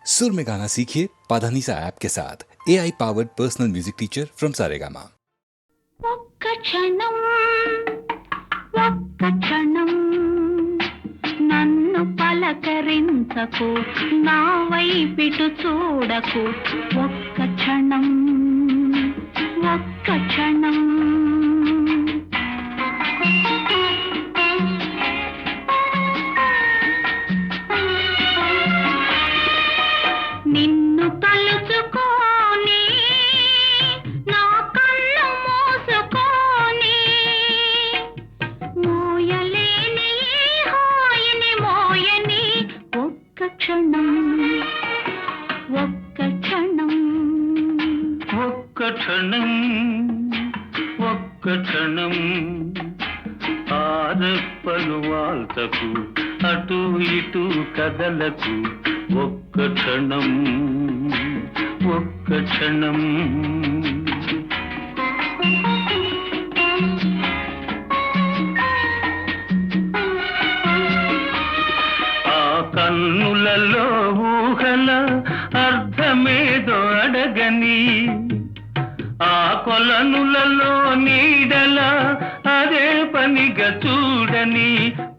सुर में गाना सीखिए पाधानीसा ऐप के साथ AI powered personal music teacher from Saregama. ఒక్క క్షణం నన్ను పలకరించకు, నా వైపిటు చూడకు. ఒక్క క్షణం నిన్ను తలుచుకోని నా కళ్ళు మూసుకొని మోయలేని హాయిని మోయని. ఒక్క క్షణం ఆరెప్పలు వాల్తకు అటు ఇటు కదలకు. ఒక్క క్షణం ఆ కన్నులలో ఊహల అర్థమేదో అడగని, ఆ కొలనులలో నీడల అదే పనిగా చూడని.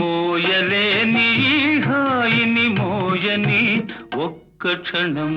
మోయలేని హాయిని మోయని. ఒక్క క్షణం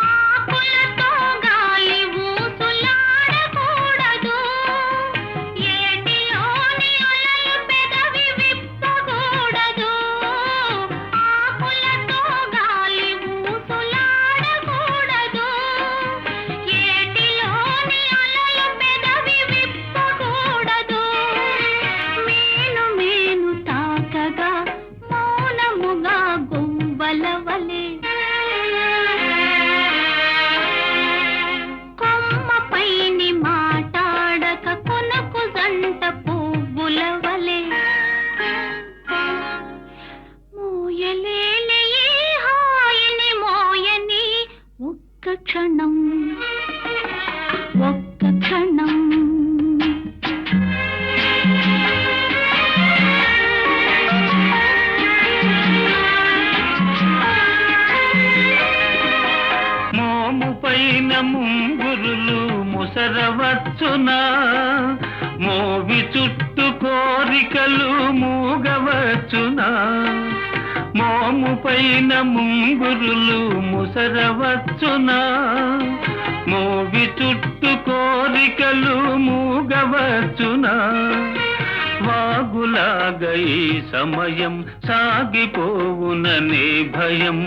ఆకులతో గాలి ఊసులాడకూడదు, ఏటిలోని అలలు పెదవి విప్పకూడదు. ఆకులతో గాలి ఊసులాడకూడదు, ఏటిలోని అలలు పెదవి విప్పకూడదు. మేను తాకగా మౌనముగా గువ్వల వలె, కొమ్మపైని మాటాడక కొనకు జంట పువ్వుల వలె. మోయలేని హాయిని మోయని. ఒక్క క్షణం మోము పైన ముంగురులు ముసరవచ్చునా, మోవి చుట్టూ కోరికలు మూగవచ్చునా. మోము పైన ముంగురులు ముసరవచ్చునా, మోవి చుట్టూ కోరికలు మూగవచ్చునా. వాగులాగా ఈ సమయం సాగిపోవుననే భయం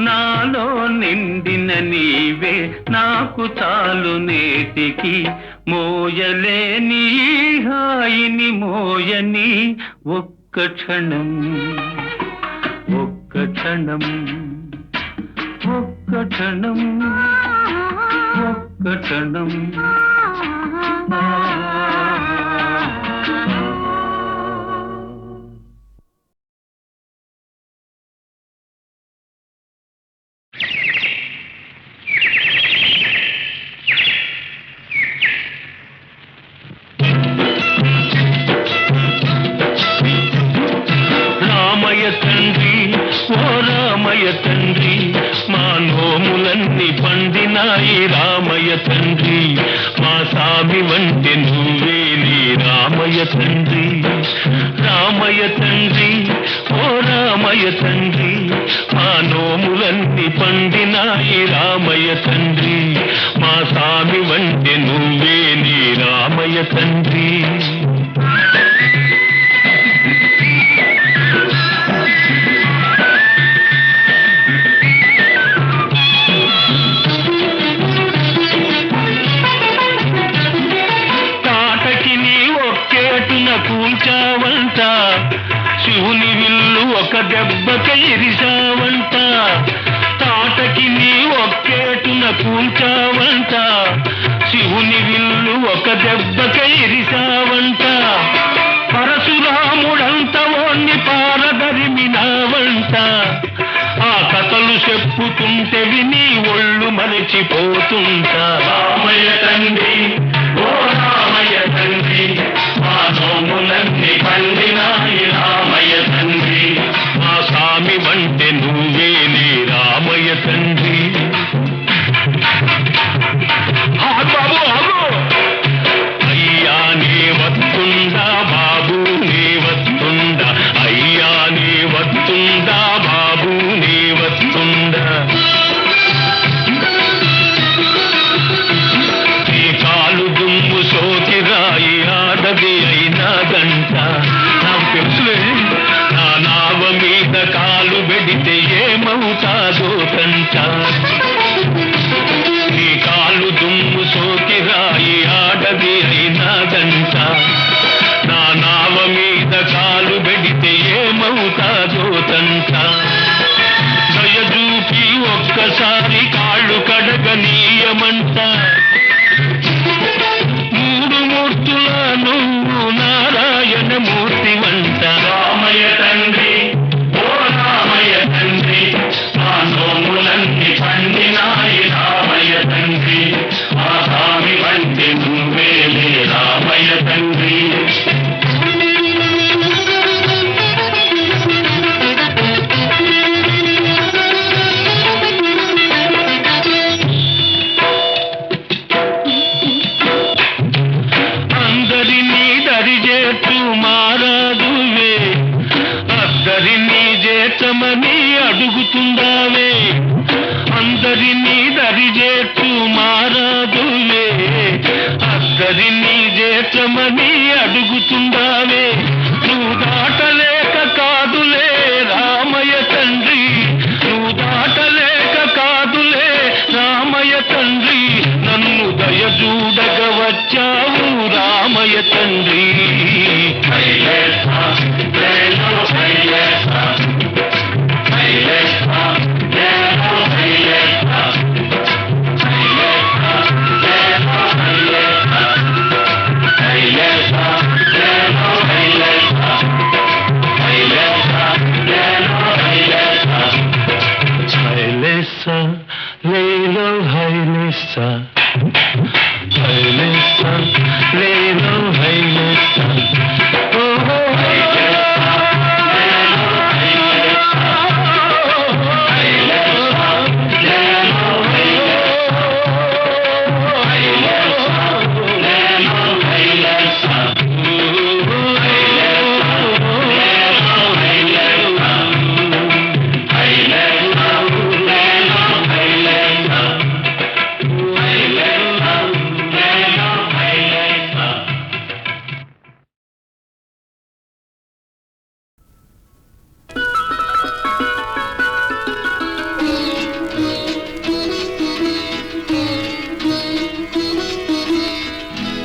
నాలో నిండిన నీవే నాకు చాలు నేటికి. మోయలేని హాయిని మోయని. ఒక్క క్షణం రామయ్య తండ్రి, ఓ రామయ్య తండ్రి, మా నోములన్నీ పండినాయి. రామయ్య తండ్రి, మా సామి వంటి నువ్వే నీ. రామయ్య తండ్రి, రామయ్య తండ్రి, ఓ రామయ్య తండ్రి, మా నోములన్నీ పండినాయి. రామయ్య తండ్రి, మా సామి వంటి నువ్వే నీ. రామయ్య తండ్రి, కూల్చావంట, శివుని విల్లు ఒక దెబ్బకి ఇరిసావంట. తాటకి నీ ఒక్కేటున కూల్చావంట, శివుని విల్లు ఒక దెబ్బకి ఇరిసావంట. పరశురాముడంత ఓన్ని పారదరిమినావంట, కథలు చెప్పుతుంటే విని ఒళ్ళు మరచిపోతుంటా. రామయ్య తండ్రి ఓ రామయ్య తండ్రి మా నోములన్నీ పండినాయి రామయ్య తండ్రి మా స్వామి వంటే నువ్వేలే రామయ్య తండ్రి. బాబు ఆగు. అయ్యా నీ వస్తుందా బాబు నీ వస్తుందా అయ్యా నీ వస్తుందా బాబు నీ వస్తుందా. నీ కాలు దుమ్ము సోకి రాయి ఆడది అయినాదంట. నాకు తెలుసులే నా నావ మీద కాలు పెడితే ఏమవుతాదో కంట. నీ కాలు దుమ్ము సోకి రాయి ఆడది అయినాదంట. నా నావ మీద కాలు పెడితే ఏమవుతాదో తంట. దయచూపి ఒక్కసారి కాళ్ళు కడగనీయమంట. మూడు మూర్తుల నువ్వు నారాయణ మూర్తి వంట. రామయ్య తండ్రి ఓ రామయ్య తండ్రి మా నోములన్నీ పండినాయి రామయ్య తండ్రి మా స్వామి వంటి నువ్వేలే రామయ్య తండ్రి. అందరినీ దరిచేట్టు మారాదువే అద్దరినీ చేర్చమని అడుగుతుందావే. అందరినీ దరిచేట్టు మారాదువే అద్దరినీ చేర్చమని అడుగుతుందావే. నువ్వు దాటలేక కాదులే రామయ్య తండ్రి నువ్వు దాటలేక కాదులే రామయ్య తండ్రి నన్ను దయచూడగ వచ్చావు రామయ్య తండ్రి. లేలో హైలేసా హైలేసా లేలో హైలేసా ఓహో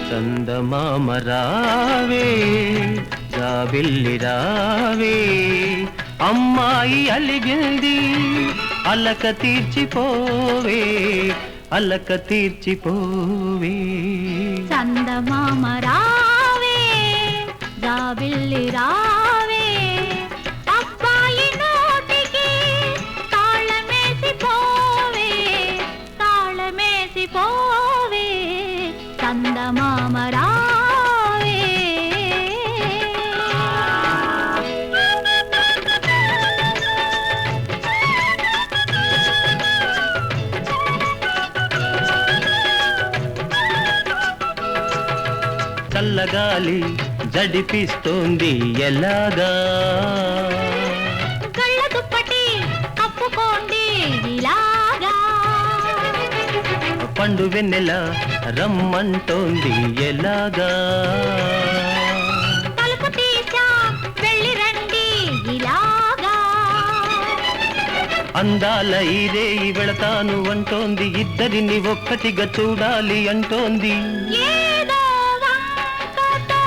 చందమామ రావే జాబిల్లి రావే అమ్మాయి అలిగింది అలక తీర్చిపోవే అలక తీర్చిపోవే. చందమామ రావే జాబిల్లి రావే అబ్బాయి నోటికి తాళమేసి పోవే తాళమేసి పోవే చందమామ రావే. చల్లగాలి జడిపిస్తోంది ఎలాగా కళ్ళ దుప్పటి కప్పుకోండి ఇలాగా పండు వెన్నెల రమ్మంటోంది ఎలాగా తలుపు తీసా వెళ్ళి రండి ఇలాగా అందాల ఇదే వెళతాను అంటోంది ఇద్దరిని ఒక్కటిగా చూడాలి అంటోంది. ఏదో వంకతో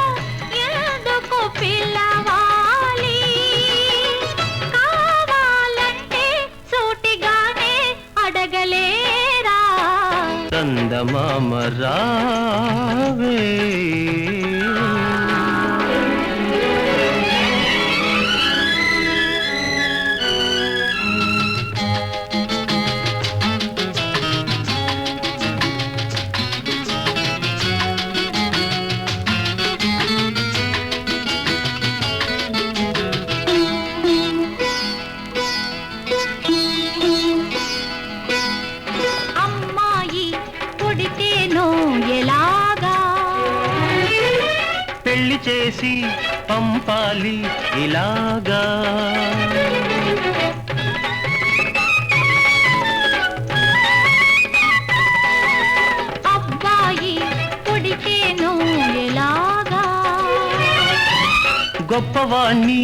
ఎందుకు పిలవాలి కావాలంటే సూటిగానే అడగలేరా చందమామ రావే. చేసి పంపాలి ఇలాగా. అబ్బాయి పుడితేను ఎలాగా, గొప్పవాణ్ణి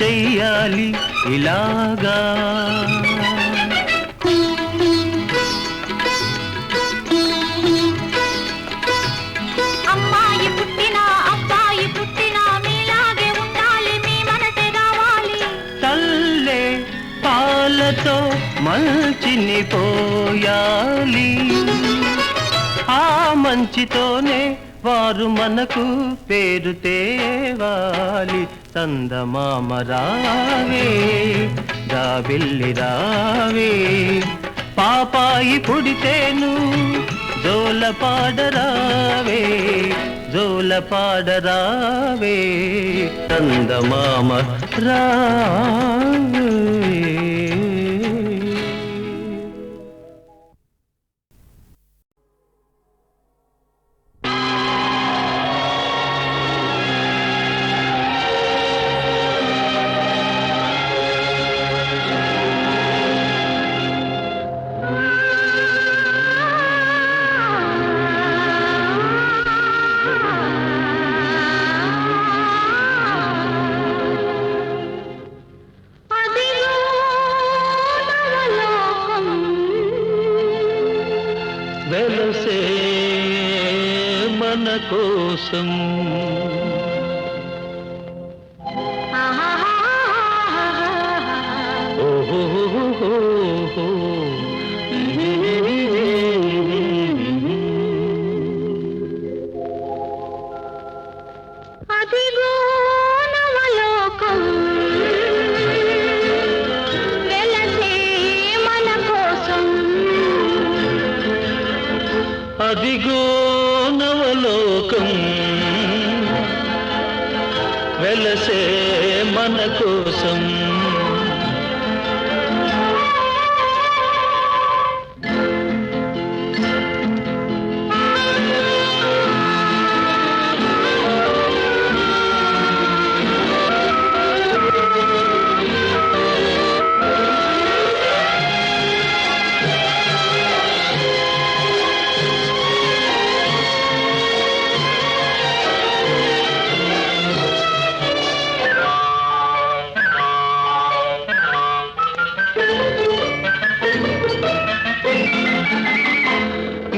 చెయ్యాలి ఇలాగా. అమ్మాయి పుట్టినా అబ్బాయి పుట్టినా మీలాగే ఉండాలి, మీ మనసే కావాలి. తల్లే పాలతో మంచిని పోయాలి, ఆ మంచితోనే వారు మనకు పేరు తేవాలి. చందమామ రావే జాబిల్లి రావే, పాపాయి పుడితేను జోల పాడరావే జోల పాడరావే. చందమామ రావే. అదిగో నవలోకం, వెలసే మన కోసం. ఓహో అదిగో నవలోకం, వెలసే మన కోసం. అదిగో నవలోకం, వెలసే మన కోసం.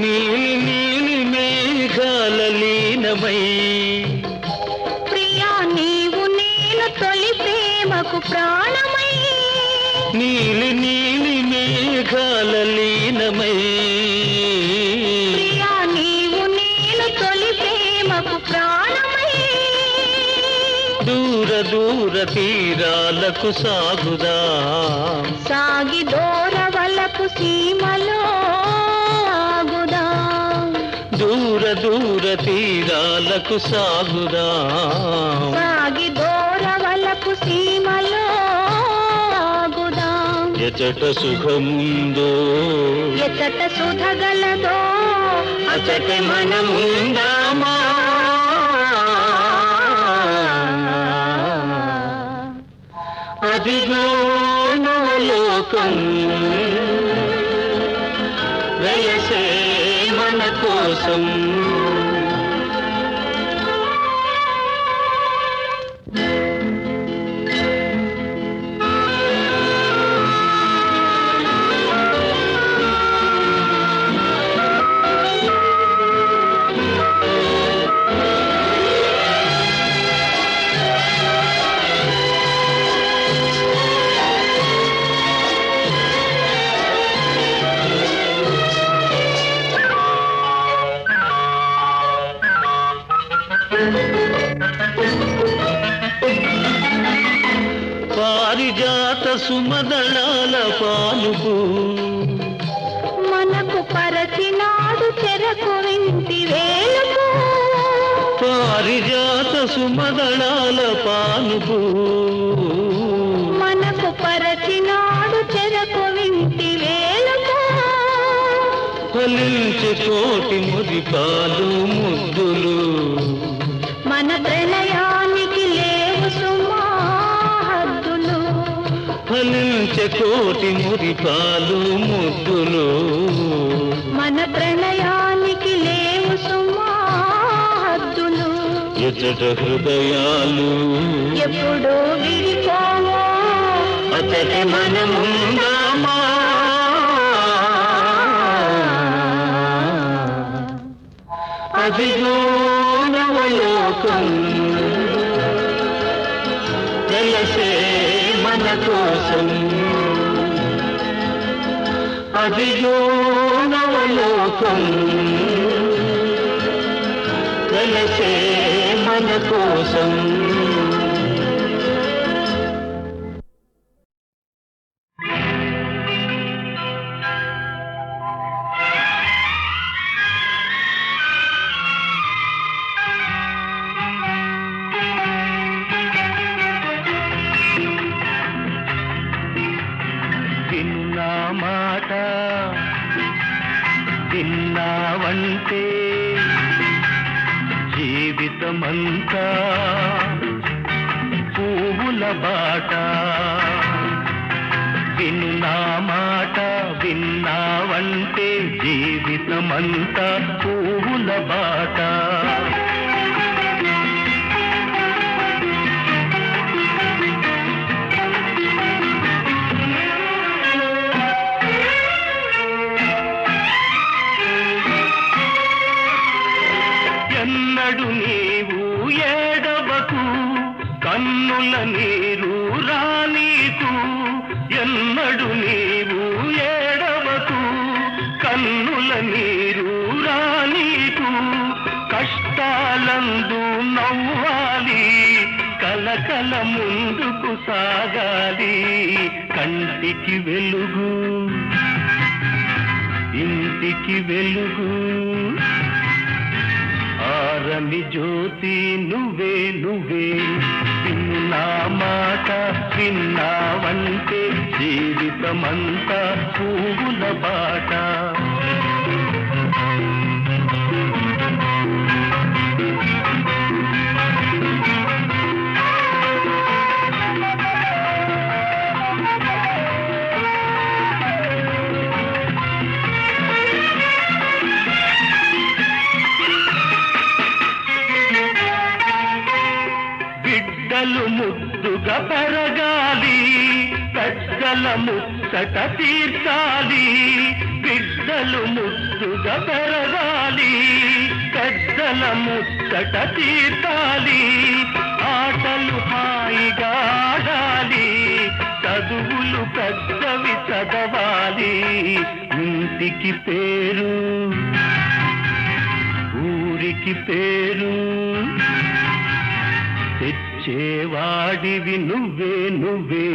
నీలి నీలి మేఘాల లీనమై, ప్రియా నీవు నేను తొలి ప్రేమకు ప్రాణమై. నీలి నీలి మేఘాల లీనమై, ప్రియా నీవు నేను తొలి ప్రేమకు ప్రాణమై. దూర దూర తీరాలకు సాగుదా, సాగి దూరవలపు సీమలో ఆగుదా. దూర దూర తీరాలకు సాగుదా, సాగి దూరవలపు సీమలో ఆగుదా. ఎచట సుఖముందో ఎచ్చట సుధగలదో అచట మనముందామా. అదిగో నవలోకం, వెలసే మన కోసం. పారిజాత సుమదళాల పాలుపు, మనకు పరచినాడు చెరకు వింటి వేలుపు. పారిజాత సుమదళాల పాలుపు, మనకు పరచినాడు చెరకు వింటి వేలుపు. ఫలించి కోటి మురిపాలు ముద్దులు, మన ప్రణయానికి పంచకోటి మురిపాలు ముద్దులు మన ప్రణయానికి లేవు సుమా హద్దులు ఎచ్చట హృదయాలు ఎప్పుడో విడిపోవో అతడి మనముందామా అదిగో నవలోకం వెలసే మన కోసం అదిగో నవలోకం వెలసే మన కోసం విన్నా మాట విన్నావంటే జీవితమంతా పువ్వుల బాట విన్నా మాట విన్నావంటే జీవితమంతా పువ్వుల బాట ఎన్నడు నీవు ఏడవకు కన్నుల నీరు రానీకు ఎన్నడు నీవు ఏడవకు కన్నుల నీరు రానీకు కష్టాలందు నవ్వాలి కలకల ముందుకు సాగాలి కంటికి వెలుగు ఇంటికి వెలుగు ఆరని జ్యోతి నువ్వే నువ్వే విన్నా మాట విన్నావంటే జీవితమంతా పువ్వుల బాట బిడ్డలు ముద్దుగా పెరగాలి పెద్దల ముచ్చట తీర్చాలి బిడ్డలు ముద్దుగా పెరగాలి పెద్దల ముచ్చట తీర్చాలి ఆటలు హాయిగా ఆడాలి చదువులు పెద్దవి చదవాలి ఇంటికి పేరు ఊరికి పేరు తెచ్చేవాడివి నువ్వే నువ్వే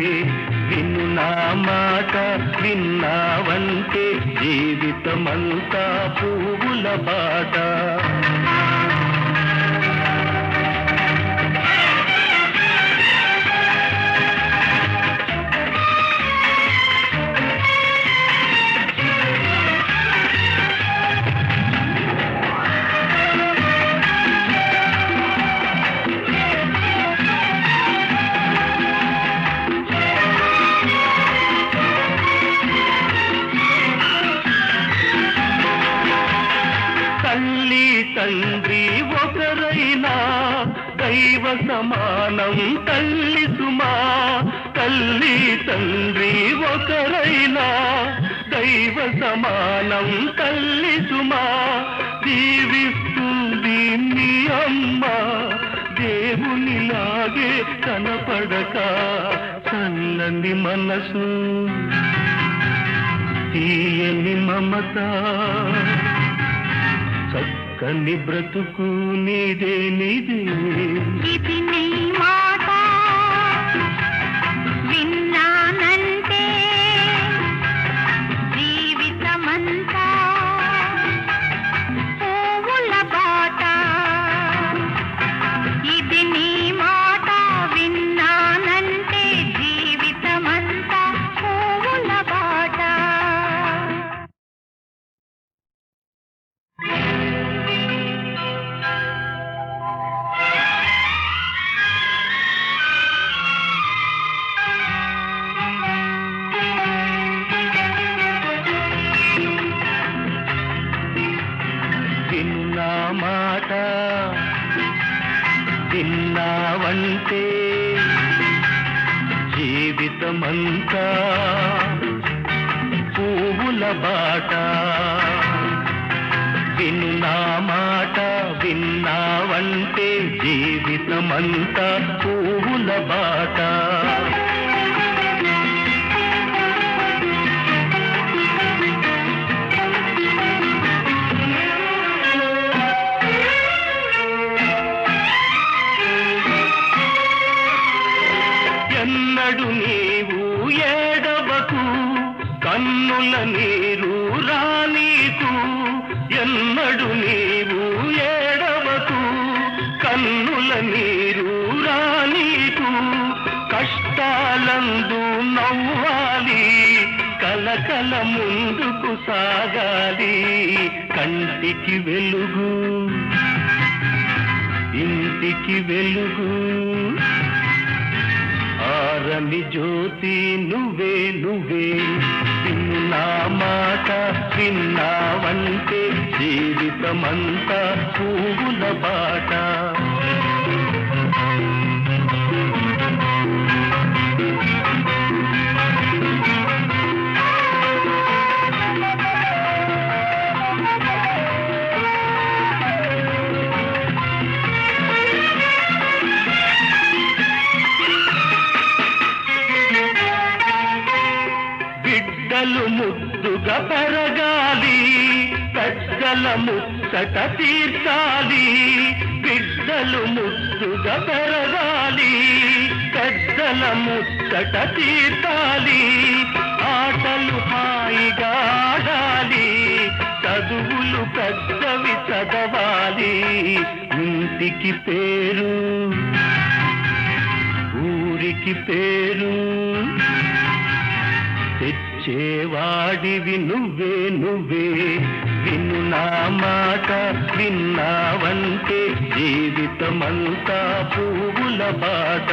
విను నా మాట విన్నావంటే జీవితమంతా పువ్వుల బాట తండ్రి ఒకరైనా దైవ సమానం తల్లి సుమా తల్లి తండ్రి ఒకరైనా దైవ సమానం తల్లి సుమా జీవిస్తుంది మీ అమ్మ దేవునిలాగే కనపడక చల్లని మనసు తీయని మమత చక్కని బ్రతుకు నీదే నీదే ఇది నీ మాట విన్నానంటే జీవితమంతా పువ్వుల బాట ఇది నీ మాట విన్నానంటే జీవితమంతా పువ్వుల బాట విన్నావంటే జీవితమంతా పువ్వుల బాట. విను నా మాట విన్నావంటే జీవితమంతా పువ్వుల బాట. ఎన్నడు నీవు ఏడవకు కన్నుల నీరు రానీకు. ఎన్నడు నీవు ఏడవకు కన్నుల నీరు రానీకు. కష్టాలందు నవ్వాలి కలకల ముందుకు సాగాలి. కంటికి వెలుగు ఇంటికి వెలుగు ఆరని జ్యోతి నువ్వే నువ్వే. విను నా మాట విన్నావంటే జీవితమంతా పువ్వుల బాట. బిడ్డలు ముద్దుగా పెరగాలి పెద్దల ముచ్చట తీర్చాలి. బిడ్డలు ముద్దుగా పెరగాలి పెద్దల ముచ్చట తీర్చాలి. ఆటలు హాయిగా ఆడాలి చదువులు పెద్దవి చదవాలి. ఇంటికి పేరు ఊరికి పేరు తెచ్చేవాడివి నువ్వే నువ్వే. విను నా మాట విన్నావంటే జీవితమంతా పువ్వుల బాట.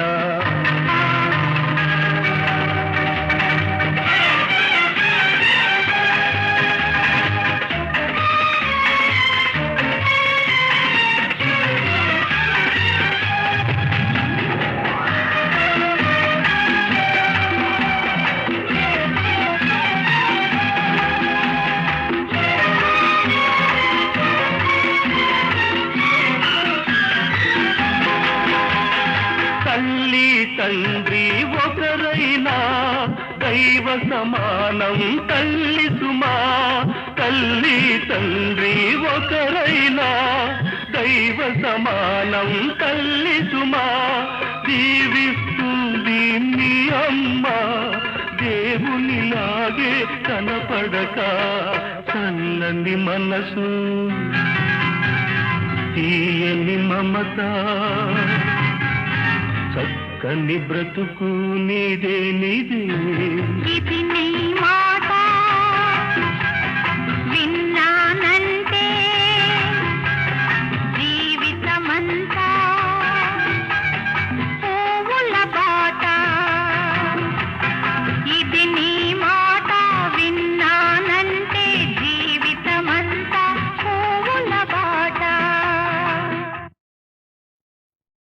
తల్లి తండ్రి ఒకరైనా దైవ సమానం తల్లి సుమా. తల్లి తండ్రి ఒకరైనా దైవ సమానం తల్లి సుమా. దీవిస్తుంది మీ అమ్మ దేవునిలాగే కనపడక. చల్లని మనసు తీయని మమత చక్కని బ్రతుకు నీదే నీదే. ఇది నీ మా